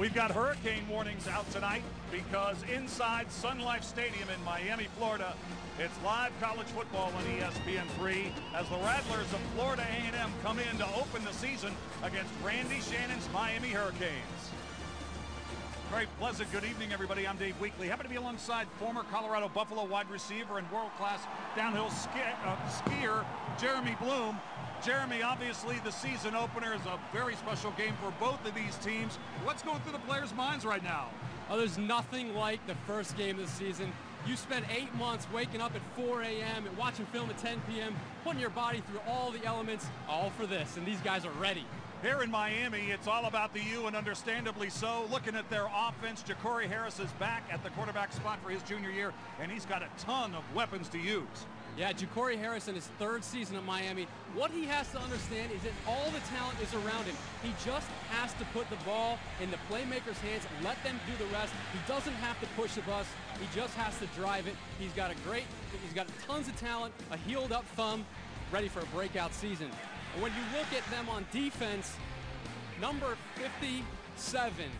We've got hurricane warnings out tonight because inside Sun Life Stadium in Miami, Florida, it's live college football on ESPN3 as the Rattlers of Florida A&M come in to open the season against Randy Shannon's Miami Hurricanes. Very pleasant good evening, everybody. I'm Dave Weekley. Happy to be alongside former Colorado Buffalo wide receiver and world-class downhill skier Jeremy Bloom. Jeremy, obviously the season opener is a very special game for both of these teams. What's going through the players' minds right now? Oh, there's nothing like the first game of the season. You spent 8 months waking up at 4 a.m. and watching film at 10 p.m., putting your body through all the elements, all for this, and these guys are ready. Here in Miami, it's all about the U, and understandably so. Looking at their offense, Ja'Cory Harris is back at the quarterback spot for his junior year, and he's got a ton of weapons to use. Yeah, Ja'Cory Harris in his third season at Miami, what he has to understand is that all the talent is around him. He just has to put the ball in the playmakers' hands, let them do the rest. He doesn't have to push the bus. He just has to drive it. He's got tons of talent, a healed up thumb, ready for a breakout season. And when you look at them on defense, number 57,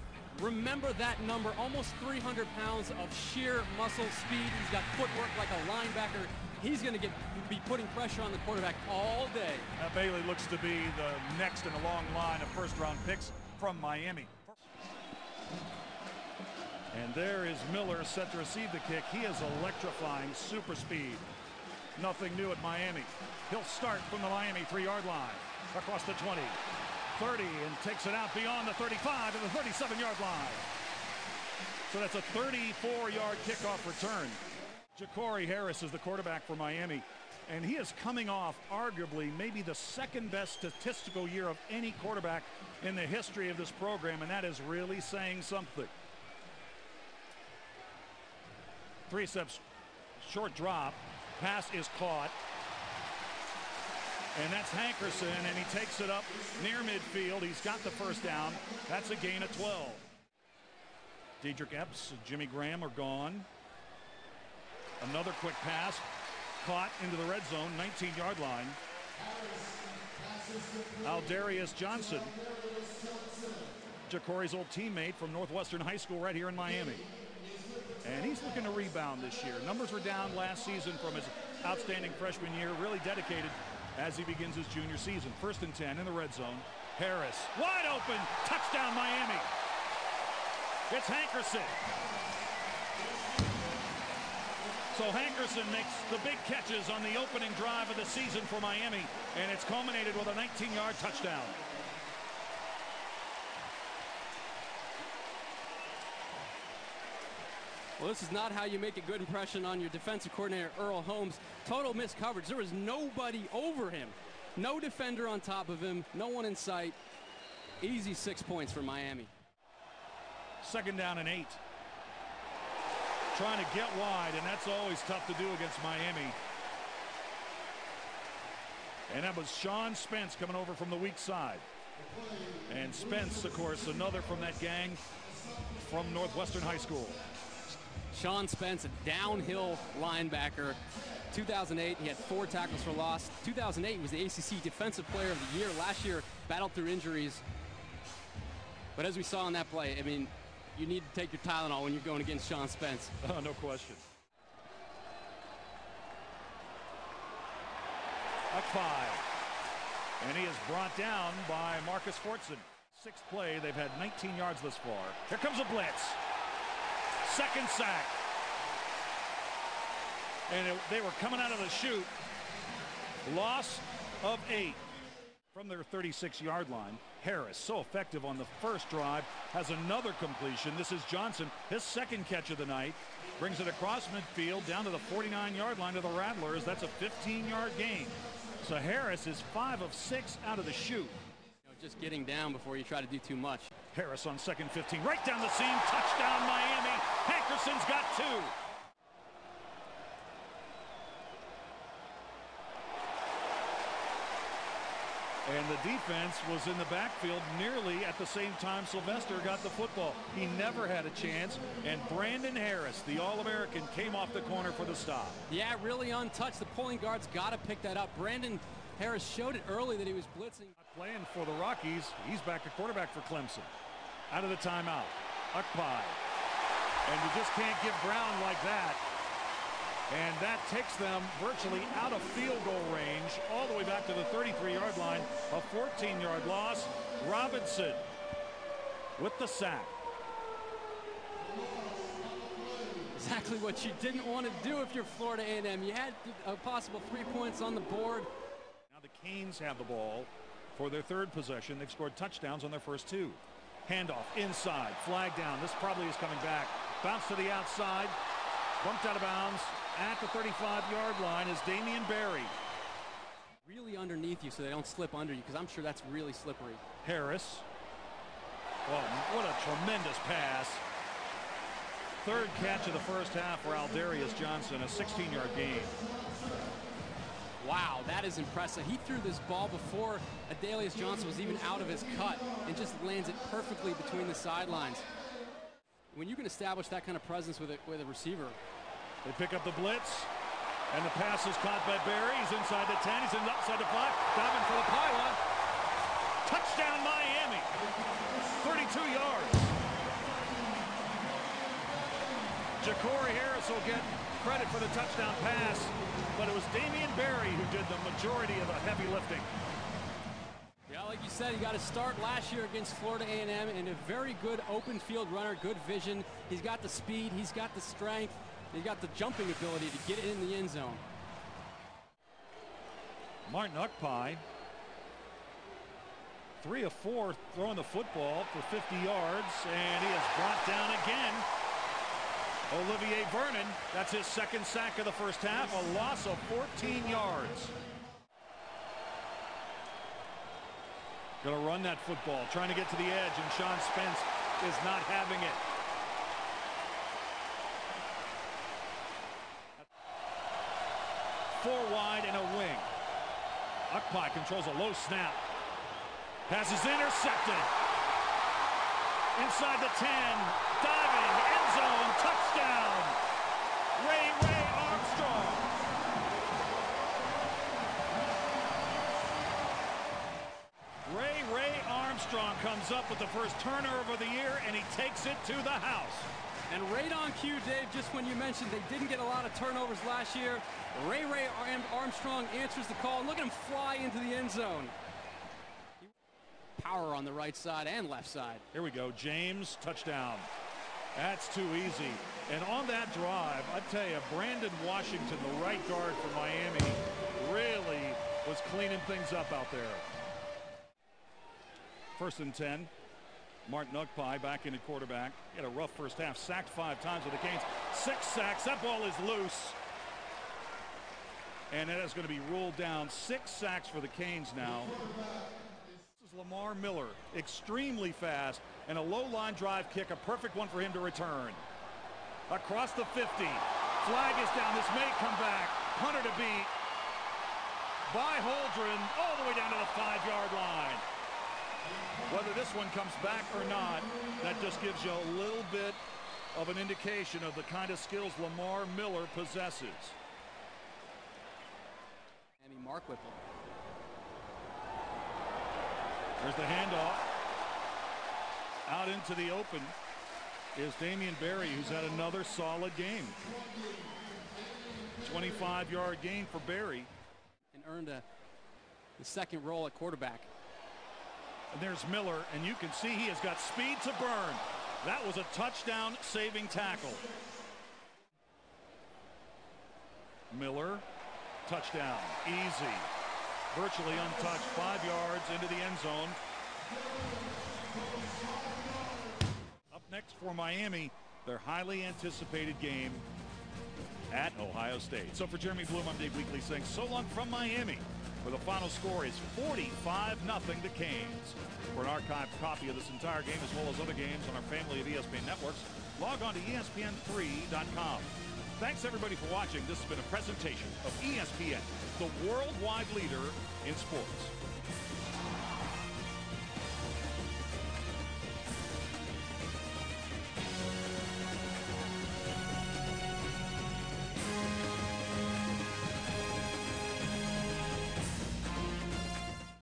remember that number, almost 300 pounds of sheer muscle speed. He's got footwork like a linebacker. He's going to be putting pressure on the quarterback all day. Bailey looks to be the next in a long line of first-round picks from Miami. And there is Miller set to receive the kick. He is electrifying, super speed. Nothing new at Miami. He'll start from the Miami 3-yard line, across the 20, 30, and takes it out beyond the 35 to the 37-yard line. So that's a 34-yard kickoff return. Ja'Cory Harris is the quarterback for Miami, and he is coming off arguably maybe the second best statistical year of any quarterback in the history of this program, and that is really saying something. 3 steps, short drop, pass is caught, and that's Hankerson, and he takes it up near midfield. He's got the first down. That's a gain of 12. Dedrick Epps, Jimmy Graham are gone. Another quick pass, caught into the red zone, 19-yard line. Aldarius Johnson, Ja'Cory's old teammate from Northwestern High School right here in Miami. And he's looking to rebound this year. Numbers were down last season from his outstanding freshman year, really dedicated as he begins his junior season. 1st and 10 in the red zone. Harris, wide open, touchdown Miami. It's Hankerson. So Hankerson makes the big catches on the opening drive of the season for Miami, and it's culminated with a 19-yard touchdown. Well, this is not how you make a good impression on your defensive coordinator, Earl Holmes. Total missed coverage. There was nobody over him. No defender on top of him. No one in sight. Easy 6 points for Miami. 2nd down and 8. Trying to get wide, and that's always tough to do against Miami. And that was Sean Spence coming over from the weak side. And Spence, of course, another from that gang from Northwestern High School. Sean Spence, a downhill linebacker. 2008, he had 4 tackles for loss. 2008 was the ACC Defensive Player of the Year. Last year, battled through injuries. But as we saw on that play, I mean, you need to take your Tylenol when you're going against Sean Spence. Oh, no question. A 5. And he is brought down by Marcus Fortson. 6th play, they've had 19 yards thus far. Here comes a blitz. 2nd sack. And they were coming out of the chute. Loss of 8. From their 36-yard line, Harris, so effective on the first drive, has another completion. This is Johnson, his 2nd catch of the night. Brings it across midfield down to the 49-yard line to the Rattlers. That's a 15-yard gain. So Harris is 5 of 6 out of the chute. Just getting down before you try to do too much. Harris on 2nd 15, right down the seam, touchdown Miami. Hankerson's got 2. And the defense was in the backfield nearly at the same time Sylvester got the football. He never had a chance, and Brandon Harris, the All-American, came off the corner for the stop. Yeah, really untouched. The pulling guard's got to pick that up. Brandon Harris showed it early that he was blitzing. Playing for the Rockies, he's back at quarterback for Clemson. out of the timeout. Ukpai. And you just can't give ground like that. And that takes them virtually out of field goal range, all the way back to the 33-yard line. A 14-yard loss. Robinson with the sack. Exactly what you didn't want to do if you're Florida A&M. You had a possible 3 points on the board. Now the Canes have the ball for their third possession. They've scored touchdowns on their first two. Handoff inside, flag down. This probably is coming back. Bounce to the outside, bumped out of bounds at the 35-yard line is Damian Barry. Really underneath you so they don't slip under you, because I'm sure that's really slippery. Harris. Oh, what a tremendous pass. Third catch of the first half for Aldarius Johnson, a 16-yard gain. Wow, that is impressive. He threw this ball before Aldarius Johnson was even out of his cut and just lands it perfectly between the sidelines. When you can establish that kind of presence with a receiver. They pick up the blitz, and the pass is caught by Barry. He's inside the 10, he's inside the 5, diving for the pylon. Touchdown Miami, 32 yards. Ja'Cory Harris will get credit for the touchdown pass, but it was Damian Barry who did the majority of the heavy lifting. Yeah, like you said, he got a start last year against Florida A&M, and a very good open field runner, good vision. He's got the speed, he's got the strength, he's got the jumping ability to get it in the end zone. Martin Ukpai, 3 of 4 throwing the football for 50 yards, and he is brought down again. Olivier Vernon, that's his second sack of the first half, a loss of 14 yards. Going to run that football, trying to get to the edge, and Sean Spence is not having it. 4 wide and a wing. Ukpai controls a low snap. Pass is intercepted. Inside the 10, diving, end zone, touchdown. Ray Armstrong. Ray Armstrong comes up with the first turnover of the year, and he takes it to the house. And right on cue, Dave, just when you mentioned they didn't get a lot of turnovers last year, Ray Armstrong answers the call, and look at him fly into the end zone. Power on the right side and left side. Here we go, James, touchdown. That's too easy. And on that drive, I tell you, Brandon Washington, the right guard for Miami, really was cleaning things up out there. 1st and 10. Martin Ukpai back in at quarterback. He had a rough first half, sacked 5 times with the Canes. 6 sacks, that ball is loose. And that is going to be ruled down. 6 sacks for the Canes now. This is Lamar Miller, extremely fast, and a low line drive kick, a perfect one for him to return. Across the 50, flag is down, this may come back. Punter to beat by Holdren, all the way down to the 5-yard line. Whether this one comes back or not, that just gives you a little bit of an indication of the kind of skills Lamar Miller possesses. Mark Whipple. There's the handoff. Out into the open is Damian Barry, who's had another solid game. 25-yard gain for Barry. And earned the second role at quarterback. And there's Miller, and you can see he has got speed to burn. That was a touchdown-saving tackle. Miller, touchdown, easy. Virtually untouched, 5 yards into the end zone. Up next for Miami, their highly anticipated game at Ohio State. So for Jeremy Bloom, I'm Dave Weekley saying so long from Miami, where the final score is 45-0 to Canes. For an archived copy of this entire game, as well as other games on our family of ESPN networks, log on to ESPN3.com. Thanks, everybody, for watching. This has been a presentation of ESPN, the worldwide leader in sports.